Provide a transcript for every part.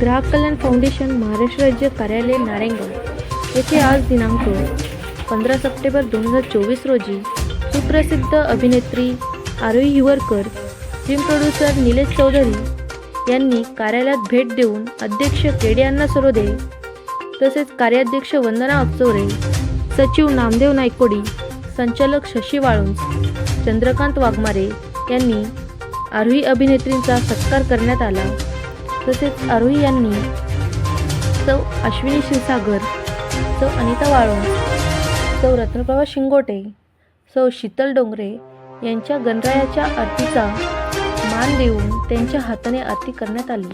ग्राहक कल्याण फाउंडेशन महाराष्ट्र राज्य कार्यालय नारायणगाव येथे आज दिनांक 15 सप्टेंबर 2024 रोजी सुप्रसिद्ध अभिनेत्री आरोही हिवरकर, फिल्म प्रोड्युसर निलेश चौधरी यांनी कार्यालयात भेट देऊन अध्यक्ष के डी अण्णा सरोदे तसेच कार्याध्यक्ष वंदना अकचौरे, सचिव नामदेव नायकोडी, संचालक शशी वाळुंज, चंद्रकांत वाघमारे यांनी आरोही अभिनेत्रींचा सत्कार करण्यात आला। तसेच आरोही यांनी सौ अश्विनी क्षीरसागर, सौ अनिता वाळुंज, सौ रत्नप्रभा शिंगोटे, सौ शीतल डोंगरे यांच्या गणरायाच्या आरतीचा मान देऊन त्यांच्या हाताने आरती करण्यात आली।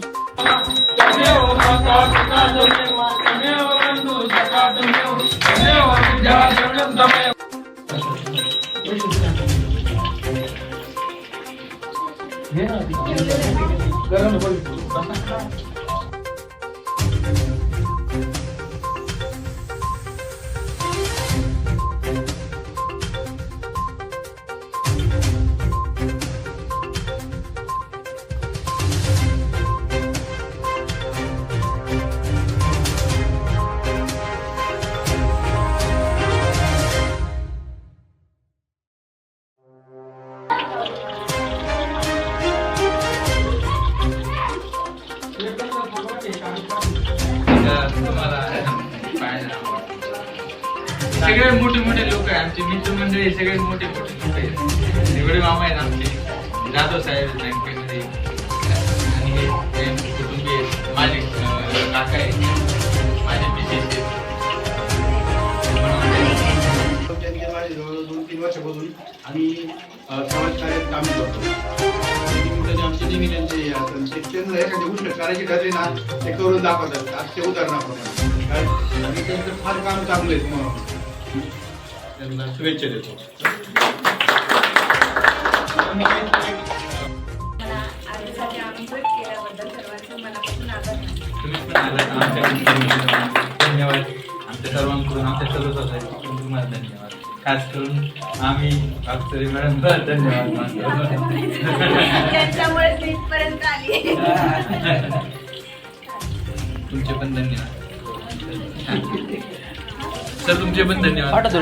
सगळे मोठे मोठे लोक आहे आमचे मित्रमंडळी, सगळे मोठे मोठे लोक आहेत। सगळे मामा आहेत आमचे, जाधव साहेब बँकेमध्ये आणि हे कुटुंबीय आहेत, माझे काका आहेत, माझे मिसेस आहेत। जवळ 2-3 वर्षापासून आम्ही समाज कार्यात काम करतो। आमचे नेहमी त्यांचे एखादी गोष्ट करायची ठरली ना, ते करून दाखवतात। आज ते उदाहरणाप्रमाणे आणि त्यांचं फार काम चांगलं आहे, म्हणून त्यांना शुभेच्छा देतो। धन्यवाद आमच्या सर्वांकडून, आमच्या सर्व सोसायटीकडून तुम्हाला धन्यवाद। खास करून आम्ही अक्षरे मॅडम धन्यवाद तुमचे पण धन्यवाद सर, तुमचे पण धन्यवाद।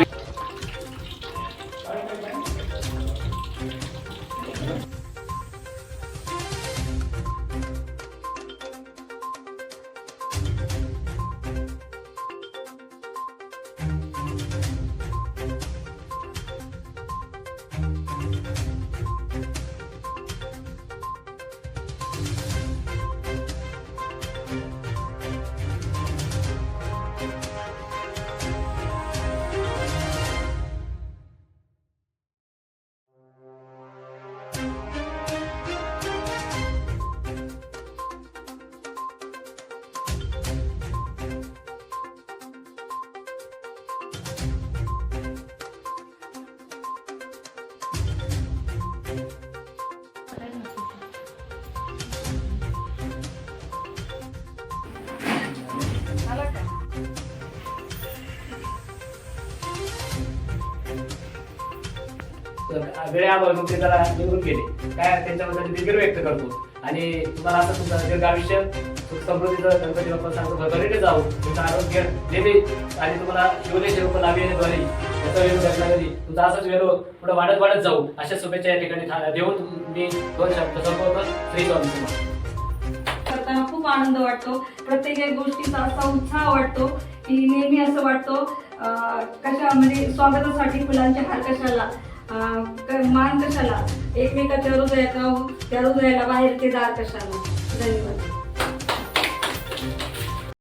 वेळेअभावी मग ते जरा निवडून गेले, काय त्यांच्याबद्दल दिलगिरी व्यक्त करतो आणि तुम्हाला असं तुमचं दीर्घ आयुष्य सुख समृद्धीचं गणपती बाप्पा सांगतो भरभराटीने जाऊ, तुमचं आरोग्य नेहमी आणि तुम्हाला शिवलेश रूप लाभिनेद्वारे याचा वेळ घटनागरी तुमचा असाच वेळ पुढे वाढत वाढत जाऊ अशा शुभेच्छा या ठिकाणी देऊन मी 2 शब्द संपवतो। श्री स्वामी समर्थ। करताना खूप आनंद वाटतो, प्रत्येक एक गोष्टीचा असा उत्साह वाटतो की नेहमी असं वाटतो कशा म्हणजे स्वागतासाठी फुलांचे हार कशाला, मान कशाला, एकमेकाच्या हृदयाला बाहेर ते दार कशाला। धन्यवाद।